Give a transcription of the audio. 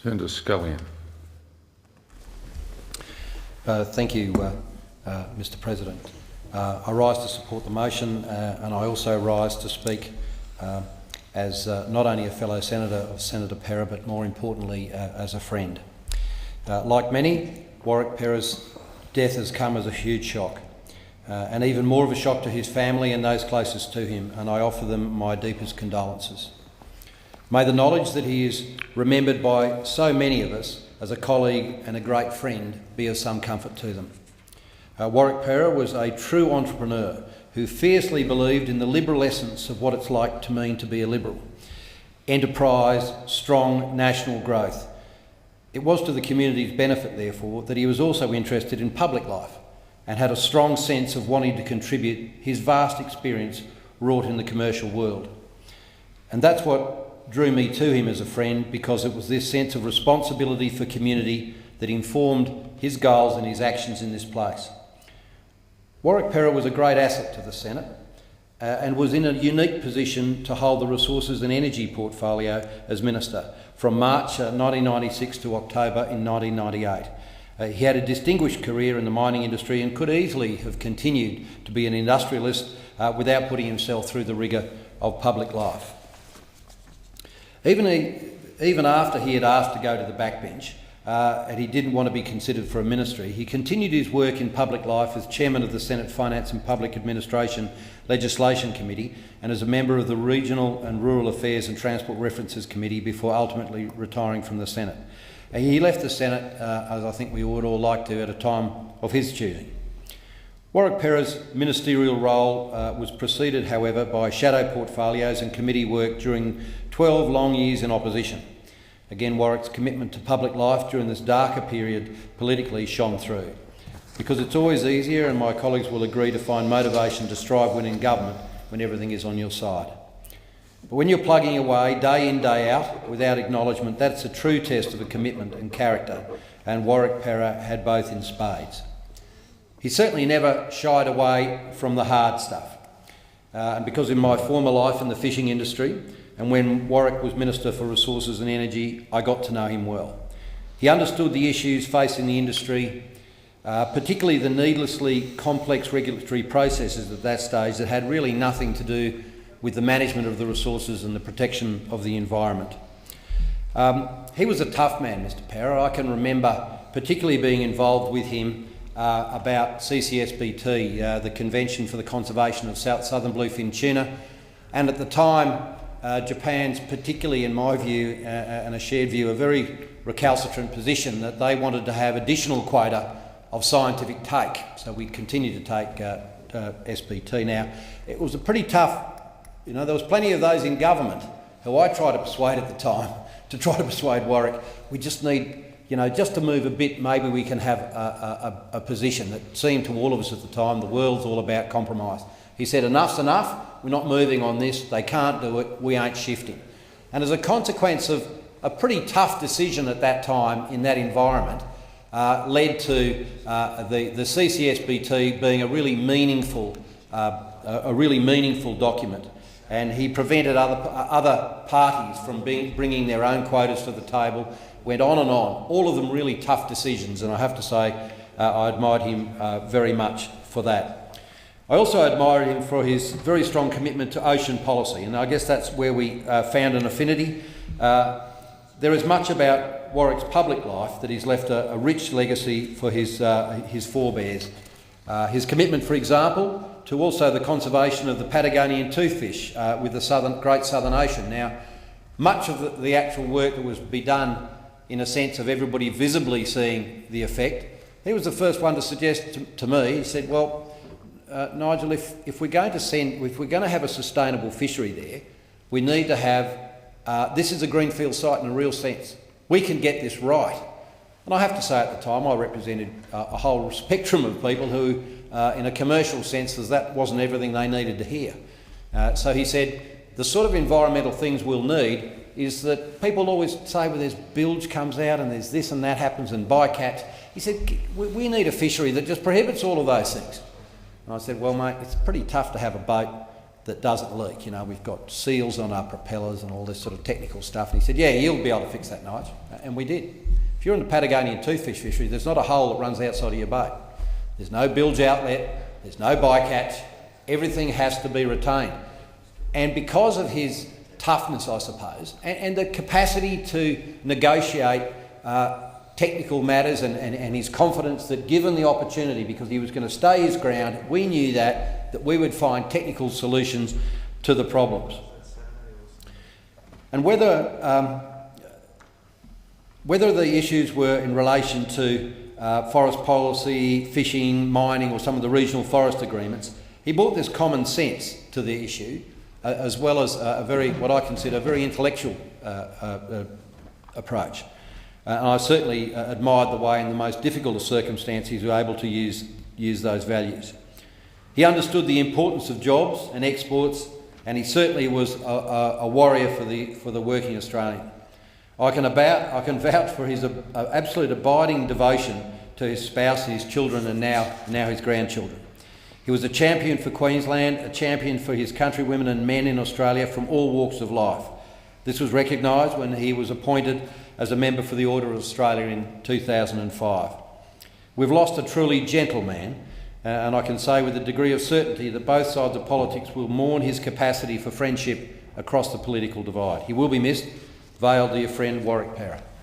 Turn to Scullion. Thank you, Mr President. I rise to support the motion and I also rise to speak as not only a fellow senator of Senator Parer, but more importantly as a friend. Like many, Warwick Parer's death has come as a huge shock, and even more of a shock to his family and those closest to him, and I offer them my deepest condolences. May the knowledge that he is remembered by so many of us as a colleague and a great friend be of some comfort to them. Warwick Parer was a true entrepreneur who fiercely believed in the liberal essence of what it's like to mean to be a liberal. Enterprise, strong national growth. It was to the community's benefit, therefore, that he was also interested in public life and had a strong sense of wanting to contribute his vast experience wrought in the commercial world. And that's what drew me to him as a friend, because it was this sense of responsibility for community that informed his goals and his actions in this place. Warwick Parer was a great asset to the Senate and was in a unique position to hold the resources and energy portfolio as Minister from March 1996 to October in 1998. He had a distinguished career in the mining industry and could easily have continued to be an industrialist without putting himself through the rigour of public life. Even after he had asked to go to the backbench and he didn't want to be considered for a ministry, he continued his work in public life as chairman of the Senate Finance and Public Administration Legislation Committee and as a member of the Regional and Rural Affairs and Transport References Committee before ultimately retiring from the Senate. He left the Senate, as I think we would all like to, at a time of his choosing. Warwick Parer's ministerial role was preceded, however, by shadow portfolios and committee work during 12 long years in opposition. Again, Warwick's commitment to public life during this darker period politically shone through. Because it's always easier, and my colleagues will agree, to find motivation to strive when in government when everything is on your side. But when you're plugging away day in, day out, without acknowledgement, that's a true test of a commitment and character, and Warwick Parer had both in spades. He certainly never shied away from the hard stuff. And because in my former life in the fishing industry, and when Warwick was Minister for Resources and Energy, I got to know him well. He understood the issues facing the industry, particularly the needlessly complex regulatory processes at that stage that had really nothing to do with the management of the resources and the protection of the environment. He was a tough man, Mr Parer. I can remember particularly being involved with him about CCSBT, the Convention for the Conservation of Southern Bluefin Tuna, and at the time Japan's, particularly in my view and a shared view, a very recalcitrant position that they wanted to have additional quota of scientific take, so we continue to take SBT now. It was a pretty tough, there was plenty of those in government who I tried to persuade at the time to try to persuade Warwick, we just need, just to move a bit, maybe we can have a position that seemed to all of us at the time, the world's all about compromise. He said, enough's enough, we're not moving on this, they can't do it, we ain't shifting. And as a consequence of a pretty tough decision at that time in that environment, led to the CCSBT being a really meaningful document. And he prevented other parties from bringing their own quotas to the table, went on and on, all of them really tough decisions, and I have to say I admired him very much for that. I also admired him for his very strong commitment to ocean policy, and I guess that's where we found an affinity. There is much about Warwick's public life that he's left a rich legacy for his forebears. His commitment, for example, to also the conservation of the Patagonian toothfish with the Great Southern Ocean. Now, much of the actual work that was to be done in a sense of everybody visibly seeing the effect, he was the first one to suggest to me, he said, well, Nigel, if we're going to have a sustainable fishery there, we need to have, this is a greenfield site in a real sense. We can get this right. And I have to say at the time I represented a whole spectrum of people who, in a commercial sense, that wasn't everything they needed to hear. So he said, the sort of environmental things we'll need is that people always say, well, there's bilge comes out and there's this and that happens and bycatch. He said, we need a fishery that just prohibits all of those things. And I said, well, mate, it's pretty tough to have a boat that doesn't leak. You know, we've got seals on our propellers and all this sort of technical stuff. And he said, yeah, you'll be able to fix that, Nigel. And we did. If you're in the Patagonian toothfish fishery, there's not a hole that runs outside of your boat. There's no bilge outlet, there's no bycatch. Everything has to be retained. And because of his toughness, I suppose, and the capacity to negotiate technical matters and his confidence that given the opportunity, because he was going to stay his ground, we knew that we would find technical solutions to the problems. And whether the issues were in relation to forest policy, fishing, mining, or some of the regional forest agreements, he brought this common sense to the issue, as well as what I consider a very intellectual approach. And I certainly admired the way in the most difficult of circumstances he was able to use those values. He understood the importance of jobs and exports, and he certainly was a warrior for the working Australian. I can vouch for his absolute abiding devotion to his spouse, his children, and now his grandchildren. He was a champion for Queensland, a champion for his countrywomen and men in Australia from all walks of life. This was recognised when he was appointed as a member for the Order of Australia in 2005. We've lost a truly gentle man, and I can say with a degree of certainty that both sides of politics will mourn his capacity for friendship across the political divide. He will be missed. Veiled to your friend, Warwick Parer.